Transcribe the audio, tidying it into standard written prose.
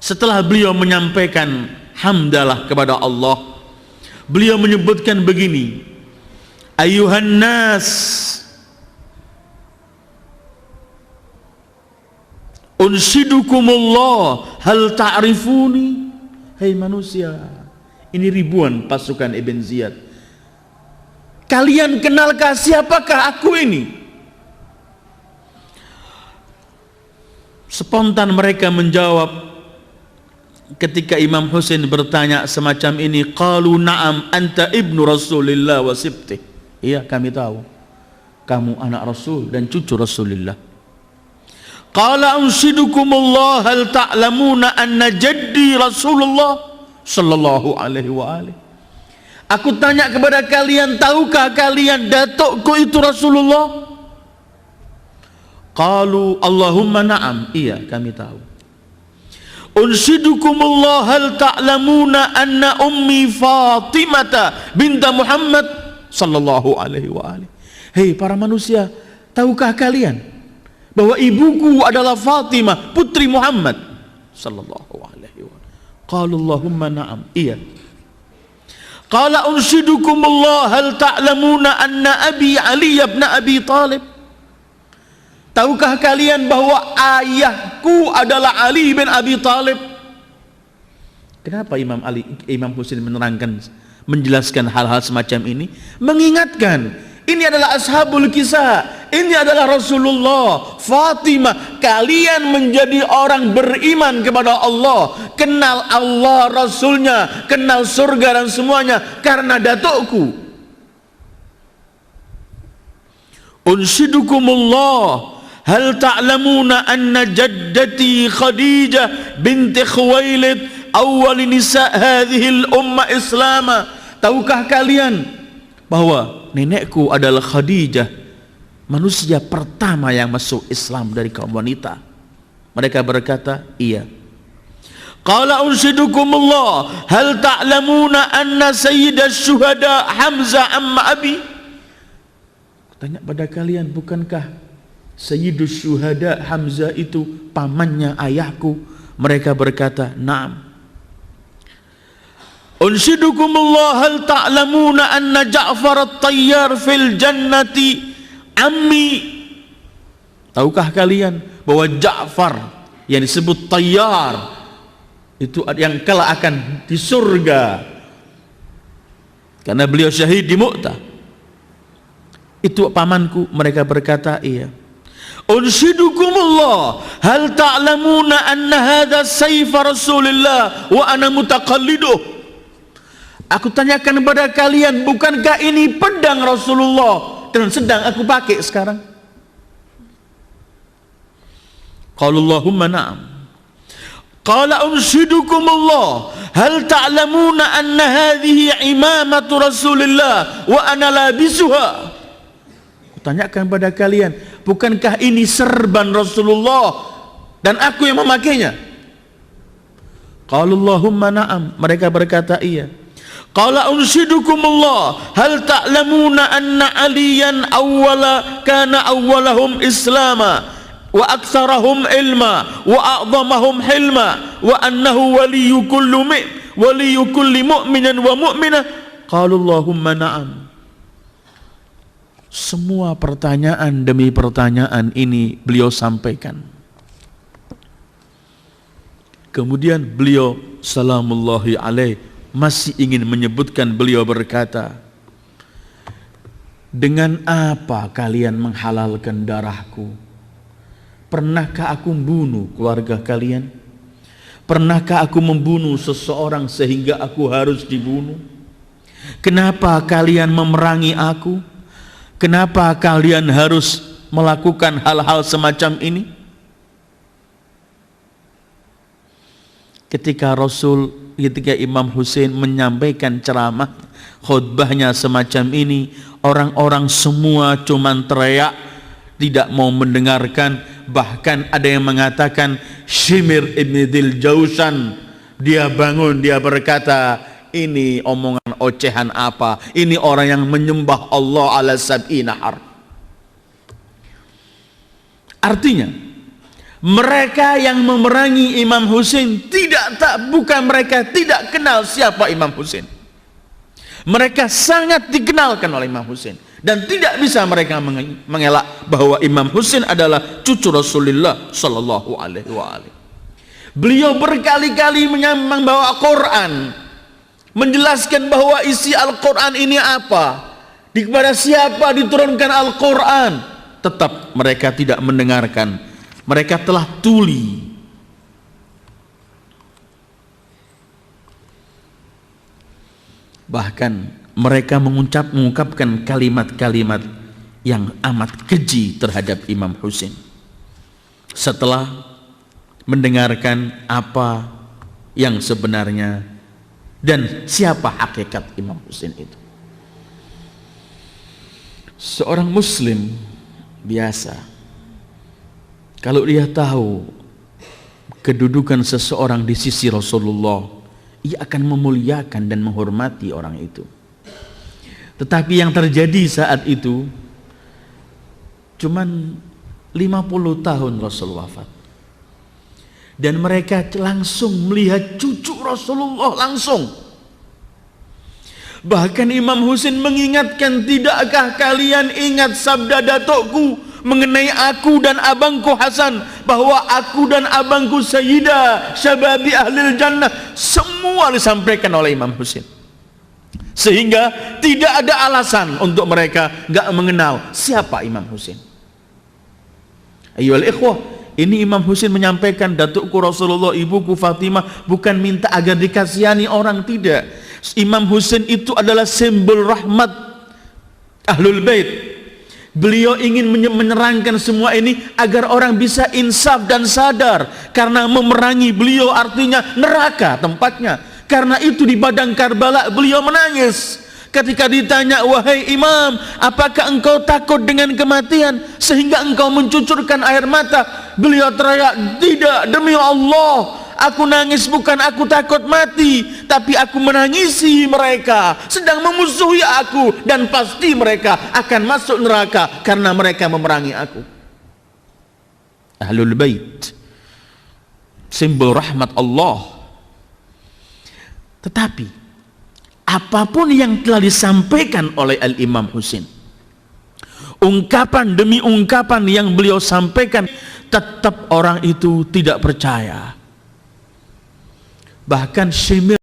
Setelah beliau menyampaikan hamdalah kepada Allah, beliau menyebutkan begini, ayuhan nas, unsyidukumullah hal ta'rifuni. Hei manusia, ini ribuan pasukan Ibn Ziyad, kalian kenalkah siapakah aku ini? Spontan mereka menjawab ketika Imam Husain bertanya semacam ini, qalu na'am anta ibnu Rasulillah wa sibtih. Iya, kami tahu kamu anak Rasul dan cucu Rasulullah. Qala unsyidukumullah hal ta'lamuna anna jaddi Rasulullah sallallahu alaihi wa alihi. Aku tanya kepada kalian, tahukah kalian datukku itu Rasulullah? Qalu Allahumma na'am. Iya, kami tahu. Unsyidukumullah hal ta'lamuna anna ummi Fatimata binta Muhammad sallallahu alaihi wa alihi. Hei para manusia, tahukah kalian bahwa ibuku adalah Fatimah putri Muhammad sallallahu alaihi wa alihi? Qalu Allahumma na'am. Iya. Qala unsyidukumullah hal ta'lamuna anna abi Ali ibn Abi Talib. Tahukah kalian bahwa ayahku adalah Ali bin Abi Talib? Kenapa Imam Husain menerangkan, menjelaskan hal-hal semacam ini? Mengingatkan, ini adalah ashabul kisah, ini adalah Rasulullah, Fatimah. Kalian menjadi orang beriman kepada Allah, kenal Allah, Rasulnya, kenal surga dan semuanya karena datukku. Unsyidukumullah hal ta'lamuna anna jaddati Khadijah binti Khuwailid awwal nisa hadhil umma islama. Tahukah kalian bahwa nenekku adalah Khadijah, manusia pertama yang masuk Islam dari kaum wanita? Mereka berkata, iya. Qala unsyidukumullah hal ta'lamuna anna sayyidash syuhada Hamzah amma abi. Tanya pada kalian, bukankah Sayyidus Syuhada Hamzah itu pamannya ayahku? Mereka berkata, na'am. Unsyidukumullah hal ta'lamuna anna Ja'far at-Tayyar fil jannati ammi. Tahukah kalian bahwa Ja'far yang disebut Tayyar itu yang kelak akan di surga karena beliau syahid di Mu'tah? Itu pamanku. Mereka berkata, iya. Unsyidukumullah hal ta'lamuna anna hadha sayfa Rasulillah wa ana mutaqalliduh. Aku tanyakan kepada kalian, bukankah ini pedang Rasulullah dan sedang aku pakai sekarang? Qalu Allahumma na'am. Qala unsyidukumullah hal ta'lamuna anna hadhihi imamatu Rasulillah wa ana labisuha. Tanyakan pada kalian, bukankah ini serban Rasulullah dan aku yang memakainya? Qalu Allahumma na'am. Mereka berkata, iya. Qala unsyidukumullah hal ta'lamuna anna aliyan kana awwalahum islama wa aktsarahum ilma wa a'dhamahum hilma wa annahu waliyyu kulli mu'minin wa mu'minah. Qalu Allahumma na'am. Semua pertanyaan demi pertanyaan ini beliau sampaikan. Kemudian beliau salamullahi alaih masih ingin menyebutkan, beliau berkata, dengan apa kalian menghalalkan darahku? Pernahkah aku membunuh keluarga kalian? Pernahkah aku membunuh seseorang sehingga aku harus dibunuh? Kenapa kalian memerangi aku? Kenapa kalian harus melakukan hal-hal semacam ini? Ketika Imam Husain menyampaikan ceramah khutbahnya semacam ini, orang-orang semua cuman teriak, tidak mau mendengarkan. Bahkan ada yang mengatakan, Shimir ibn Dzil Jausan, dia bangun, dia berkata, ini omongan ocehan apa? Ini orang yang menyembah Allah ala sab'ina har. Artinya Mereka yang memerangi Imam Husain bukan mereka tidak kenal siapa Imam Husain. Mereka sangat dikenalkan oleh Imam Husain, dan tidak bisa mereka mengelak bahwa Imam Husain adalah cucu Rasulullah sallallahu alaihi wasallam. Beliau berkali-kali membawa Quran, menjelaskan bahwa isi Al-Quran ini apa, kepada siapa diturunkan Al-Quran. Tetap mereka tidak mendengarkan. Mereka telah tuli. Bahkan mereka mengungkapkan kalimat-kalimat yang amat keji terhadap Imam Husain setelah mendengarkan apa yang sebenarnya dan siapa hakikat Imam Husain itu. Seorang muslim biasa, kalau dia tahu kedudukan seseorang di sisi Rasulullah, ia akan memuliakan dan menghormati orang itu. Tetapi yang terjadi saat itu, cuman 50 tahun Rasul wafat, dan mereka langsung melihat cucu Rasulullah langsung. Bahkan Imam Husain mengingatkan, tidakkah kalian ingat sabda datukku mengenai aku dan abangku Hasan, bahwa aku dan abangku Sayyidah Syababi Ahlil Jannah. Semua disampaikan oleh Imam Husain, sehingga tidak ada alasan untuk mereka gak mengenal siapa Imam Husain. Ayyuhal ikhwah, ini Imam Husain menyampaikan, datukku Rasulullah, ibuku Fatimah, bukan minta agar dikasihani orang, tidak. Imam Husain itu adalah simbol rahmat Ahlul Bait. Beliau ingin menerangkan semua ini agar orang bisa insaf dan sadar, karena memerangi beliau artinya neraka tempatnya. Karena itu di padang Karbala beliau menangis ketika ditanya, wahai Imam, apakah engkau takut dengan kematian sehingga engkau mencucurkan air mata? Beliau teriak, tidak, demi Allah, aku nangis bukan aku takut mati, tapi aku menangisi mereka sedang memusuhi aku, dan pasti mereka akan masuk neraka karena mereka memerangi aku. Ahlul Bait, simbol rahmat Allah. Tetapi apapun yang telah disampaikan oleh Al-Imam Husain, ungkapan demi ungkapan yang beliau sampaikan, tetap orang itu tidak percaya. Bahkan Syemir